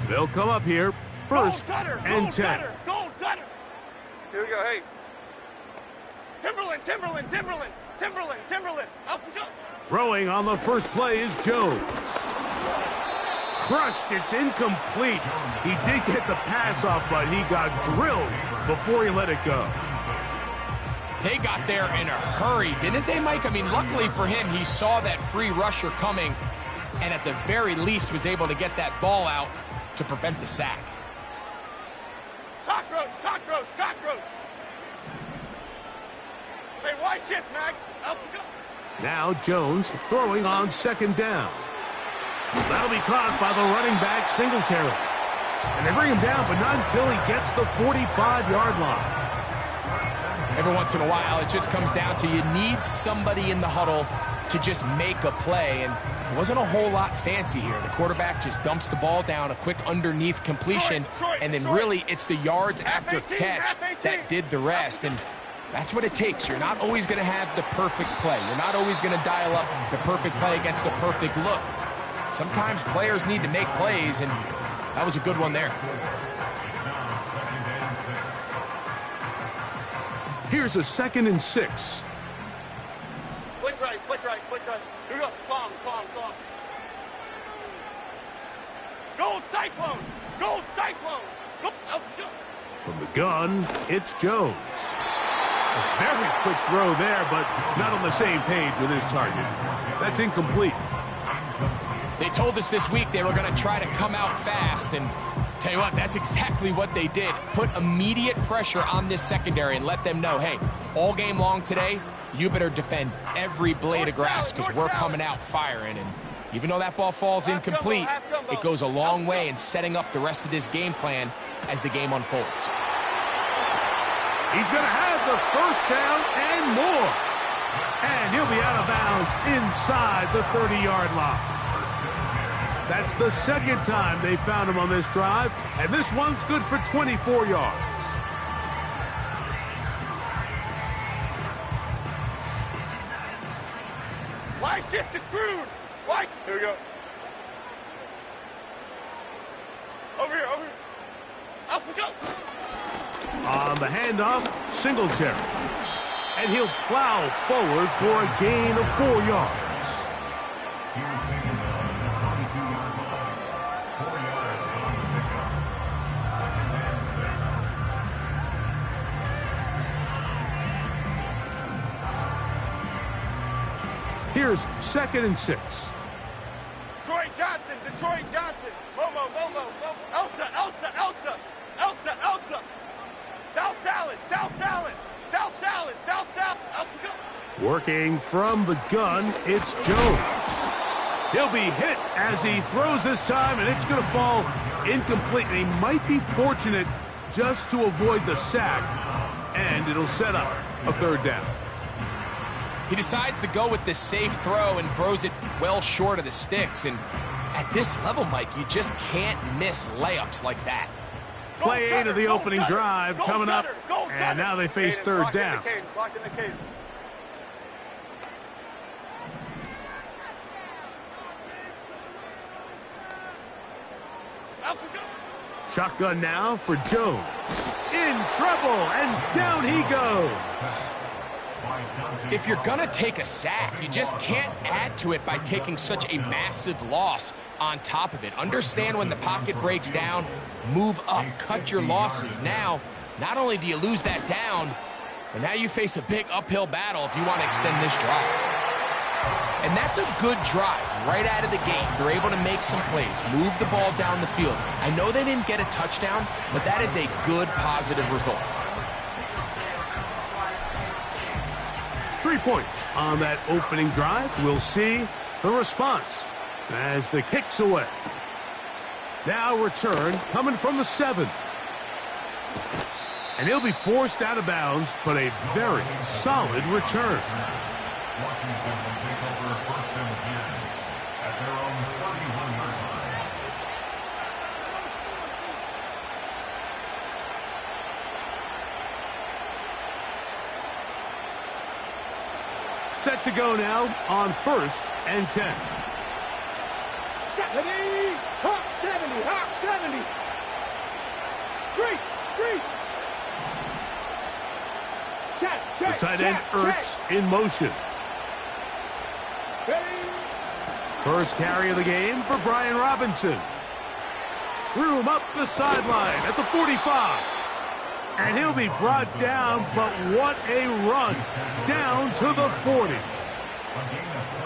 They'll come up here. First and 10. Go, Dutter. Here we go, hey. Timberland. Up and go. Throwing on the first play is Jones. Crushed, it's incomplete. He did get the pass off, but he got drilled before he let it go. They got there in a hurry, didn't they, Mike? I mean, luckily for him, he saw that free rusher coming and at the very least was able to get that ball out to prevent the sack. Cockroach. Hey, why shift, Mac? Up and go. Now Jones throwing on second down. That'll be caught by the running back, Singletary. And they bring him down, but not until he gets the 45-yard line. Every once in a while, it just comes down to you need somebody in the huddle to just make a play, and it wasn't a whole lot fancy here. The quarterback just dumps the ball down, a quick underneath completion, and then really it's the yards after catch that did the rest, and that's what it takes. You're not always going to have the perfect play. You're not always going to dial up the perfect play against the perfect look. Sometimes players need to make plays, and that was a good one there. Here's a 2nd and 6. Quick right. Here we go. Calm. Gold Cyclone. Go, up, go. From the gun, it's Jones. A very quick throw there, but not on the same page with his target. That's incomplete. They told us this week they were going to try to come out fast, and tell you what, that's exactly what they did. Put immediate pressure on this secondary and let them know, hey, all game long today, you better defend every blade of grass because we're coming out firing. And even though that ball falls incomplete, it goes a long way in setting up the rest of this game plan as the game unfolds. He's going to have the first down and more. And he'll be out of bounds inside the 30-yard line. That's the second time they found him on this drive, and this one's good for 24 yards. Why shift to Crude? Why? Here we go. Over here. Up we go. On the handoff, Singletary. And he'll plow forward for a gain of 4 yards. Here's 2nd and 6. Detroit Johnson. Momo. Elsa. South salad. Up we go. Working from the gun, it's Jones. He'll be hit as he throws this time, and it's going to fall incomplete. And he might be fortunate just to avoid the sack, and it'll set up a 3rd down. He decides to go with the safe throw and throws it well short of the sticks. And at this level, Mike, you just can't miss layups like that. Play 8 of the opening drive coming up, and now they face 3rd down. Locked in the cage. Shotgun now for Jones. In trouble, and down he goes. If you're going to take a sack, you just can't add to it by taking such a massive loss on top of it. Understand when the pocket breaks down, move up, cut your losses. Now, not only do you lose that down, but now you face a big uphill battle if you want to extend this drive. And that's a good drive right out of the gate. They're able to make some plays, move the ball down the field. I know they didn't get a touchdown, but that is a good, positive result. 3 points on that opening drive. We'll see the response as the kick's away. Now return coming from the 7. And he'll be forced out of bounds, but a very solid return. Washington will take over 1st and 10 at their own 31-yard line. Set to go now on 1st and 10. Ready? Hop 70, hop 70. Straight, straight. The tight end Ertz in motion. Ready? First carry of the game for Brian Robinson. Room up the sideline at the 45. And he'll be brought down, but what a run. Down to the 40.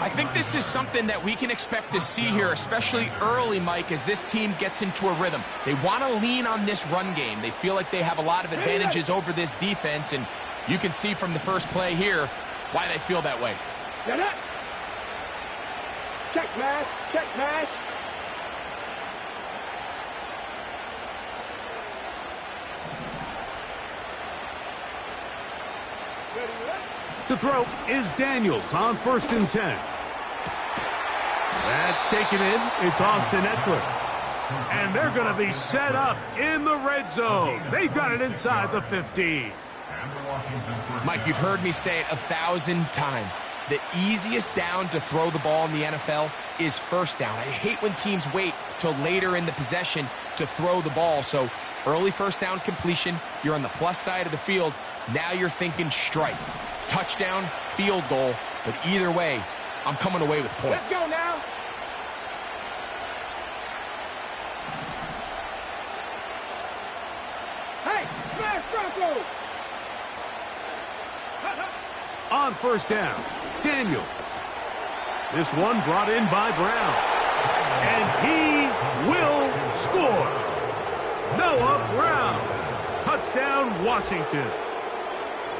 I think this is something that we can expect to see here, especially early, Mike, as this team gets into a rhythm. They want to lean on this run game. They feel like they have a lot of advantages over this defense, and you can see from the first play here why they feel that way. Check mash, check mash. To throw is Daniels on 1st and 10. That's taken in. It's Austin Eckler. And they're going to be set up in the red zone. They've got it inside the 15. Mike, you've heard me say it 1,000 times. The easiest down to throw the ball in the NFL is first down. I hate when teams wait till later in the possession to throw the ball. So early first down completion, you're on the plus side of the field. Now you're thinking strike. Touchdown, field goal, but either way, I'm coming away with points. Let's go now. Hey, smash Bronco. On 1st down, Daniels. This one brought in by Brown. And he will score. Noah Brown. Touchdown, Washington.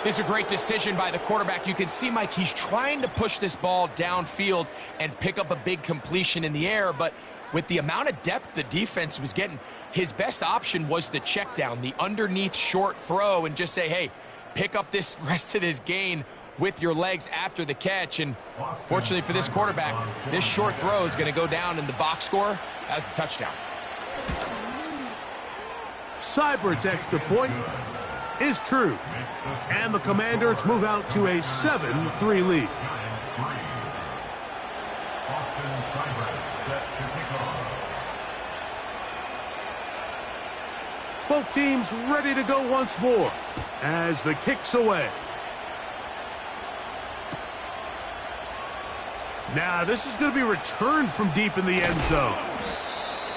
This is a great decision by the quarterback. You can see, Mike, he's trying to push this ball downfield and pick up a big completion in the air, but with the amount of depth the defense was getting, his best option was the check down, the underneath short throw, and just say, hey, pick up this rest of this gain with your legs after the catch. And fortunately for this quarterback, this short throw is going to go down in the box score as a touchdown. Seibert's extra point is true. And the Commanders move out to a 7-3 lead. Both teams ready to go once more as the kick's away. Now this is going to be returned from deep in the end zone.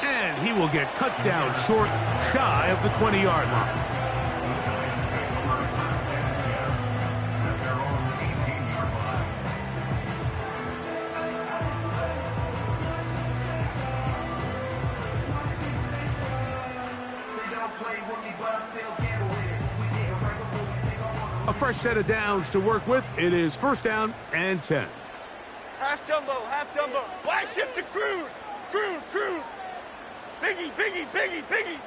And he will get cut down short, shy of the 20-yard line. A fresh set of downs to work with. It is 1st down and 10. Half jumbo, half jumbo. Wide shift to Crude. Crude, Crude. Biggie, Biggie, Biggie, Biggie.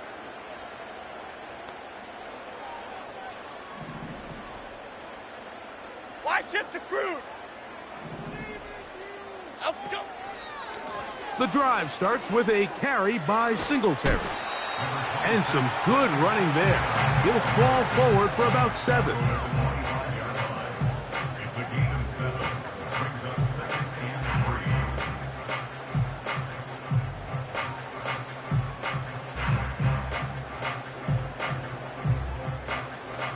Wide shift to Crude. Out go. The drive starts with a carry by Singletary. And some good running there. He'll fall forward for about 7. It's a gain of 7. Brings up 2nd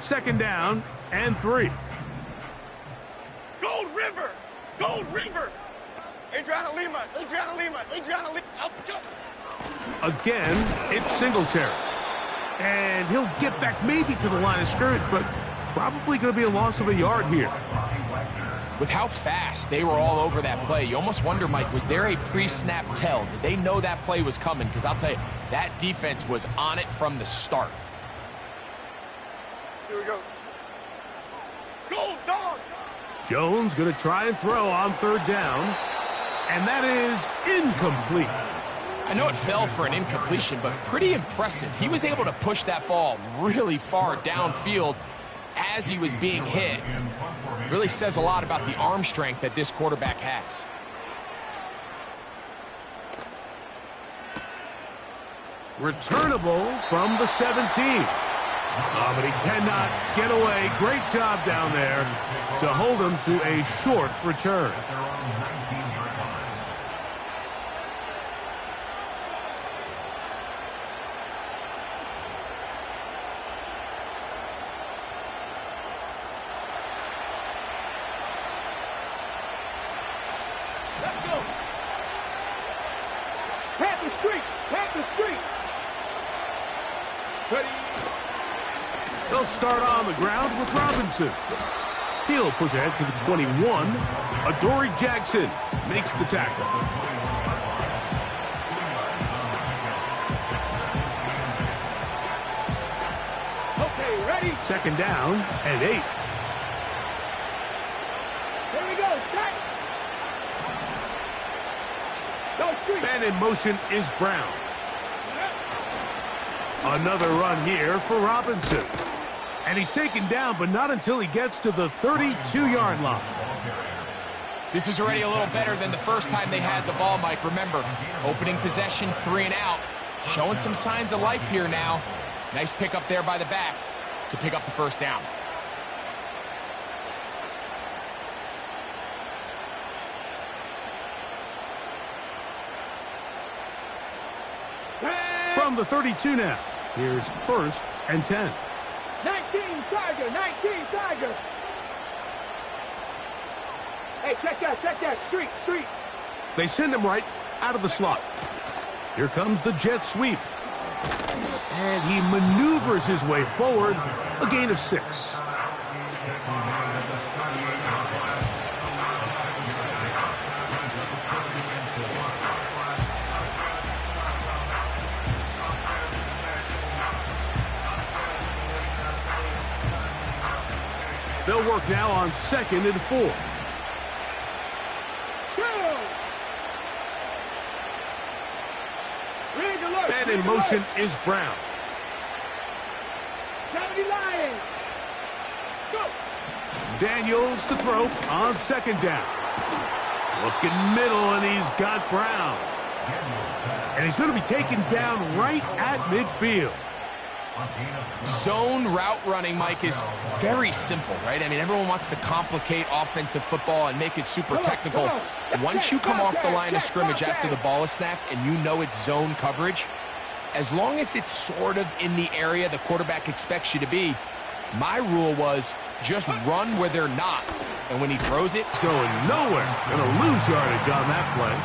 and 3. 2nd down and 3. Gold River. Gold River. Adriana Lima. Adriana Lima. Adriana Lima. Out go. Again, it's Singletary. And he'll get back maybe to the line of scrimmage, but probably going to be a loss of a yard here. With how fast they were all over that play, you almost wonder, Mike, was there a pre-snap tell? Did they know that play was coming? Because I'll tell you, that defense was on it from the start. Here we go. Gold dog. Jones going to try and throw on 3rd down. And that is incomplete. I know it fell for an incompletion, but pretty impressive. He was able to push that ball really far downfield as he was being hit. Really says a lot about the arm strength that this quarterback has. Returnable from the 17. But he cannot get away. Great job down there to hold him to a short return. Let's go. Panther Street. Panther Street. Ready. They'll start on the ground with Robinson. He'll push ahead to the 21. Adoree Jackson makes the tackle. Okay, ready. Second down and 8. Here we go. Start. Go Street. Man in motion is Brown. Another run here for Robinson. And he's taken down, but not until he gets to the 32-yard line. This is already a little better than the first time they had the ball, Mike. Remember, opening possession, 3 and out. Showing some signs of life here now. Nice pick up there by the back to pick up the first down. From the 32 now, here's 1st and 10. 19 Tiger. 19 Tiger. Hey, check that. Street. They send him right out of the slot. Here comes the jet sweep. And he maneuvers his way forward, a gain of 6. They'll work now on 2nd and 4. Man in motion is Brown. 70 Lions. Go. Daniels to throw on 2nd down. Looking middle, and he's got Brown. And he's going to be taken down right at midfield. Zone route running, Mike, is very simple, right? I mean, everyone wants to complicate offensive football and make it super technical. Once you come off the line of scrimmage after the ball is snapped and you know it's zone coverage, as long as it's sort of in the area the quarterback expects you to be, my rule was just run where they're not. And when he throws it, it's going nowhere. Going to lose yardage on that play.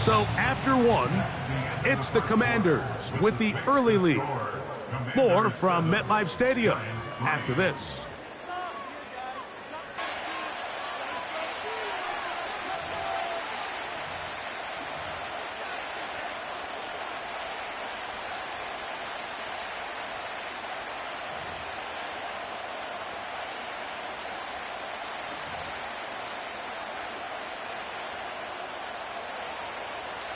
So after 1, it's the Commanders with the early lead. More from MetLife Stadium after this.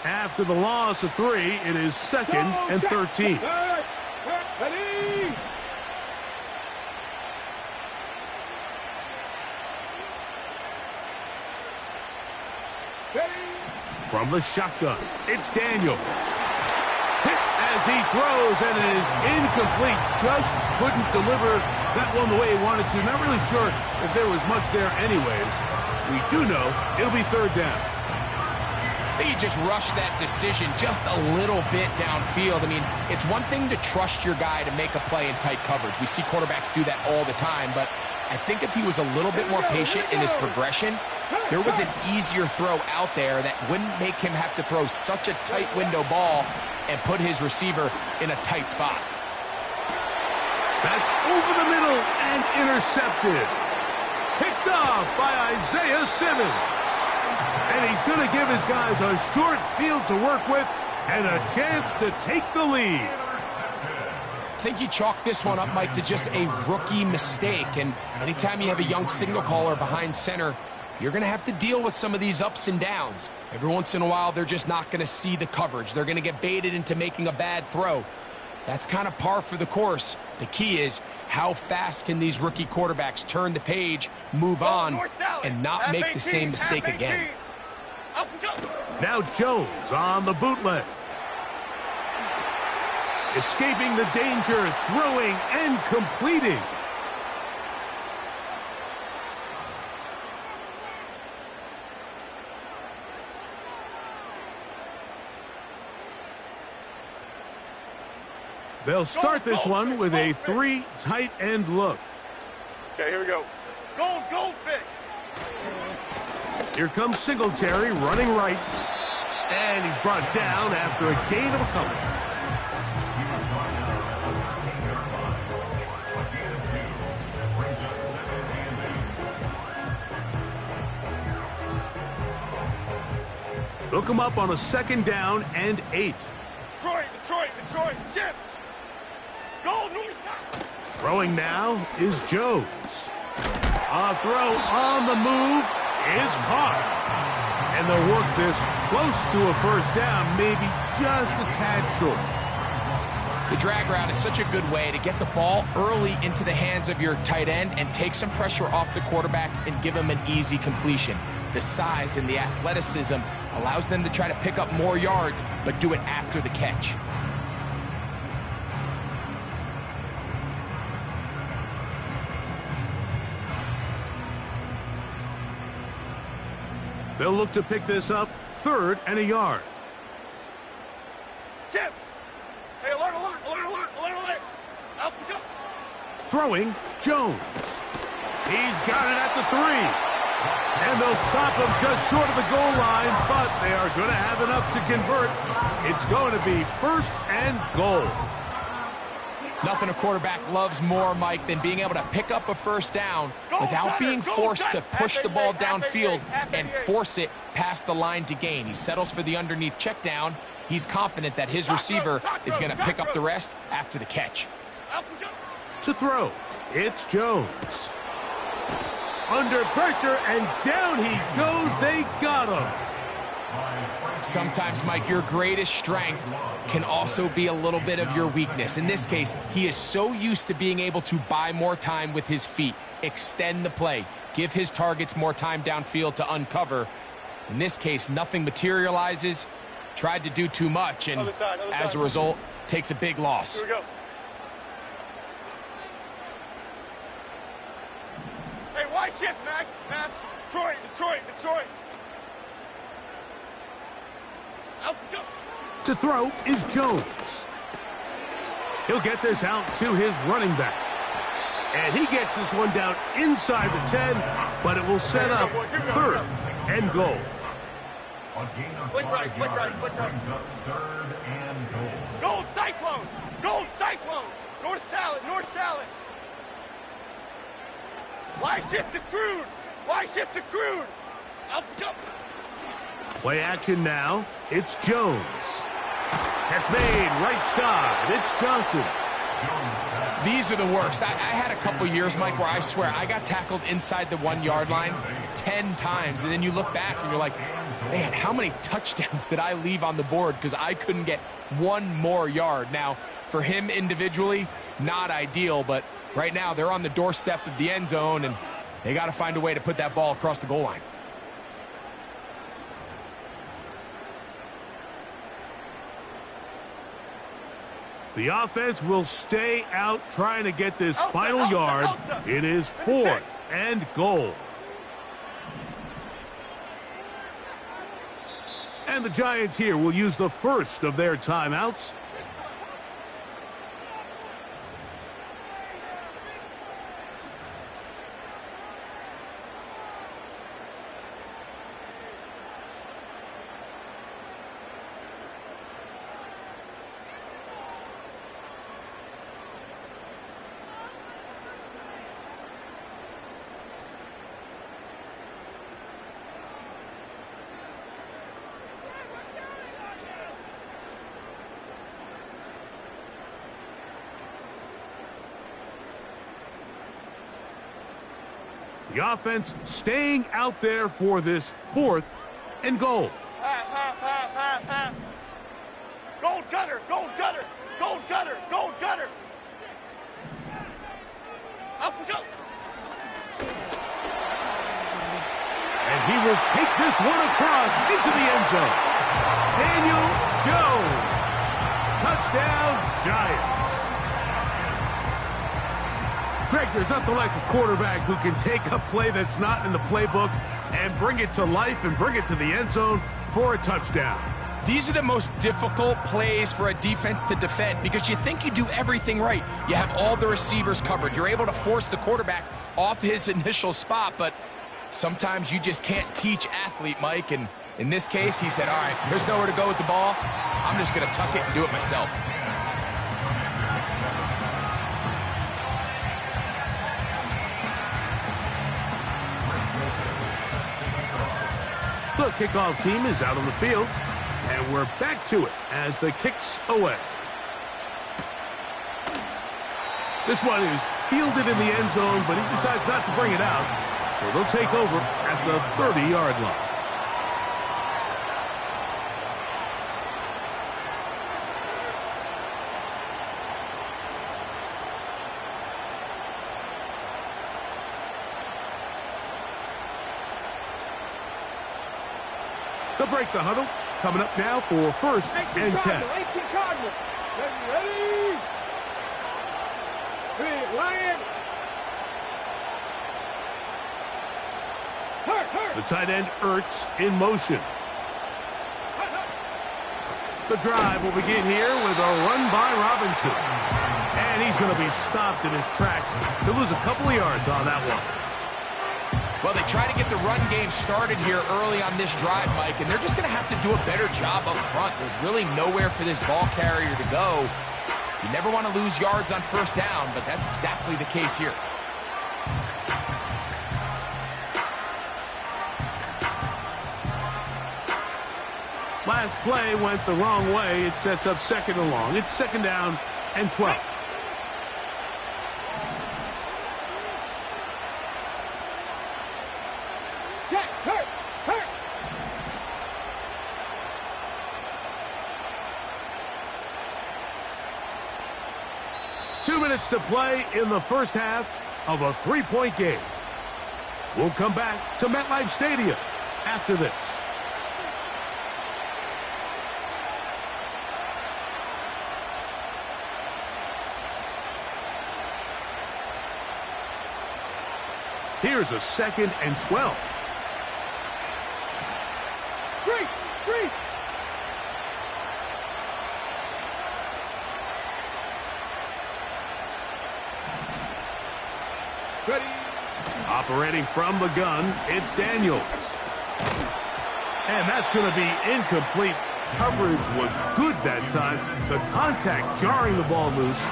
After the loss of 3, it is 2nd and 13. Ready. From the shotgun, it's Daniels. Hit as he throws, and it is incomplete. Just couldn't deliver that one the way he wanted to. Not really sure if there was much there anyways. We do know it'll be 3rd down. I think he just rushed that decision just a little bit downfield. I mean, it's one thing to trust your guy to make a play in tight coverage. We see quarterbacks do that all the time, but I think if he was a little bit more patient in his progression, there was an easier throw out there that wouldn't make him have to throw such a tight window ball and put his receiver in a tight spot. That's over the middle and intercepted. Picked off by Isaiah Simmons. And he's going to give his guys a short field to work with and a chance to take the lead. I think you chalk this one up, Mike, to just a rookie mistake. And anytime you have a young signal caller behind center, you're going to have to deal with some of these ups and downs. Every once in a while, they're just not going to see the coverage. They're going to get baited into making a bad throw. That's kind of par for the course. The key is how fast can these rookie quarterbacks turn the page, move on, and not make the same mistake again. Now Jones on the bootleg. Escaping the danger, throwing and completing. They'll start this one with a 3 tight end look. Okay, here we go. Goldfish. Here comes Singletary running right. And he's brought down after a gain of a couple. Hook him up on a 2nd down and 8. Detroit, Chip. Go north side. Throwing now is Jones. A throw on the move is caught. And they'll work this close to a 1st down, maybe just a tad short. The drag route is such a good way to get the ball early into the hands of your tight end and take some pressure off the quarterback and give him an easy completion. The size and the athleticism allows them to try to pick up more yards, but do it after the catch. They'll look to pick this up 3rd and a yard. Chip. Hey, alert. Out we go. Throwing, Jones. He's got it at the 3. And they'll stop him just short of the goal line, but they are going to have enough to convert. It's going to be 1st and goal. Nothing a quarterback loves more, Mike, than being able to pick up a 1st down without being forced to push the ball downfield and force it past the line to gain. He settles for the underneath check down. He's confident that his receiver is going to pick up the rest after the catch. To throw, it's Jones. Under pressure, and down he goes. They got him. Sometimes, Mike, your greatest strength can also be a little bit of your weakness. In this case, he is so used to being able to buy more time with his feet, extend the play, give his targets more time downfield to uncover. In this case, nothing materializes, tried to do too much, and as a result, takes a big loss. Here we go. Hey, why shift, Mac? Detroit. Out we go. To throw is Jones. He'll get this out to his running back. And he gets this one down inside the 10, but it will set up 3rd and goal. Quick right. 3rd and goal. Gold Cyclone. North salad. Why shift to crude? Out we go. Play action now. It's Jones. Catch made right side. It's Johnson. These are the worst. I had a couple years, Mike, where I swear I got tackled inside the 1-yard line 10 times, and then you look back and you're like, man, how many touchdowns did I leave on the board because I couldn't get one more yard? Now, for him individually, not ideal, but right now they're on the doorstep of the end zone, and they got to find a way to put that ball across the goal line. The offense will stay out trying to get this final yard. It is 4th and goal. And the Giants here will use the first of their timeouts. The offense staying out there for this 4th and goal. Gold gutter. Up we go. And he will take this one across into the end zone. Daniel Jones. Touchdown, Giants. Greg, there's nothing like a quarterback who can take a play that's not in the playbook and bring it to life and bring it to the end zone for a touchdown. These are the most difficult plays for a defense to defend because you think you do everything right. You have all the receivers covered. You're able to force the quarterback off his initial spot, but Sometimes you just can't teach athlete, Mike, and in this case, he said, all right, there's nowhere to go with the ball. I'm just going to tuck it and do it myself. The kickoff team is out on the field, and we're back to it as the kick's away. This one is fielded in the end zone, but he decides not to bring it out, so they'll take over at the 30-yard line. They'll break the huddle. Coming up now for 1st and 10. The tight end Ertz in motion. The drive will begin here with a run by Robinson. And he's going to be stopped in his tracks. He'll lose a couple of yards on that one. Well, they try to get the run game started here early on this drive, Mike, and they're just going to have to do a better job up front. There's really nowhere for this ball carrier to go. You never want to lose yards on 1st down, but that's exactly the case here. Last play went the wrong way. It sets up 2nd and long. It's 2nd down and 12. To play in the 1st half of a 3-point game. We'll come back to MetLife Stadium after this. Here's a 2nd and 12. Three. Ready. Operating from the gun, it's Daniels. And that's going to be incomplete. Coverage was good that time. The contact jarring the ball loose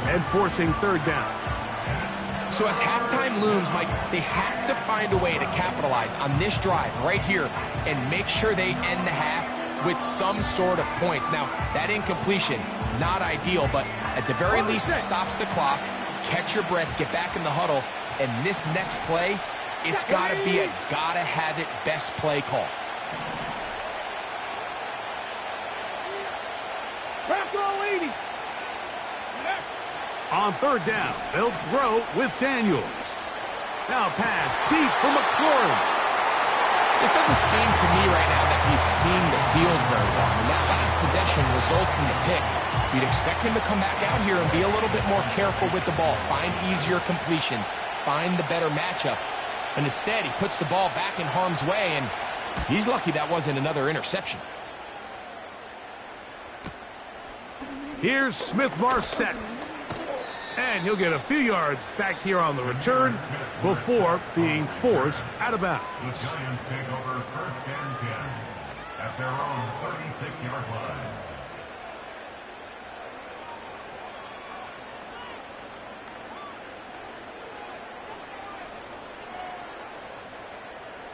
and forcing 3rd down. So as halftime looms, Mike, they have to find a way to capitalize on this drive right here and make sure they end the half with some sort of points. Now, that incompletion, not ideal, but at the very least, it stops the clock. Catch your breath, get back in the huddle, and this next play, it's got to be a gotta-have-it best play call. On 3rd down, they'll throw with Daniels. Now pass deep for McLaurin. Just doesn't seem to me right now that he's seeing the field very well. And that last possession results in the pick. You'd expect him to come back out here and be a little bit more careful with the ball, find easier completions, find the better matchup. And instead, he puts the ball back in harm's way, and he's lucky that wasn't another interception. Here's Smith-Marsette. And he'll get a few yards back here on the return before being forced out of bounds. The Giants take over 1st and 10 at their own 36-yard line.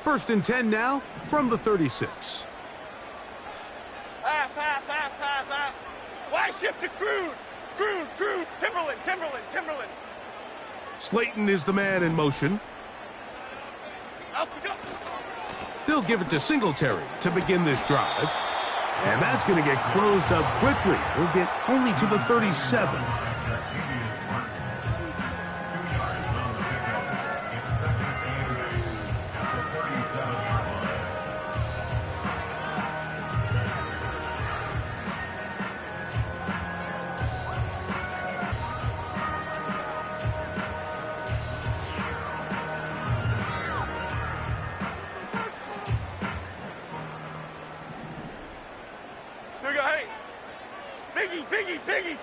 First and 10 now from the 36. Half. Why shift to Crude? Crude. Timberland. Slayton is the man in motion. Up. They'll give it to Singletary to begin this drive. And that's going to get closed up quickly. He'll get only to the 37.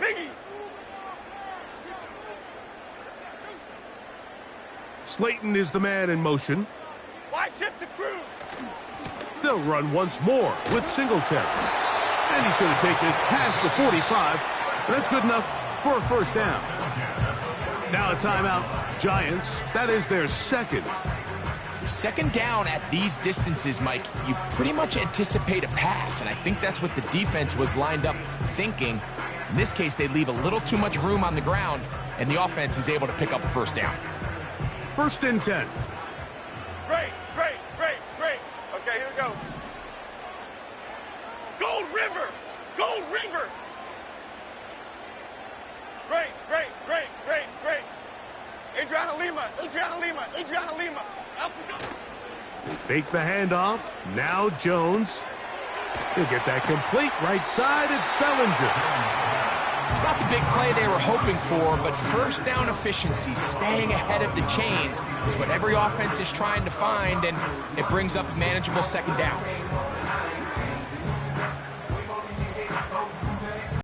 Biggie. Slayton is the man in motion. shift to Cruz. They'll run once more with Singletary. And he's going to take this past the 45. That's good enough for a first down. Now a timeout. Giants, that is their second. Second down at these distances, Mike, you pretty much anticipate a pass, and I think that's what the defense was lined up thinking. In this case, they leave a little too much room on the ground, and the offense is able to pick up a first down. First and 10. Great. Okay, here we go. Gold River. Great. Adriana Lima. They fake the handoff. Now Jones. He'll get that complete right side. It's Bellinger. It's not the big play they were hoping for, but first down efficiency, staying ahead of the chains, is what every offense is trying to find, and it brings up a manageable second down.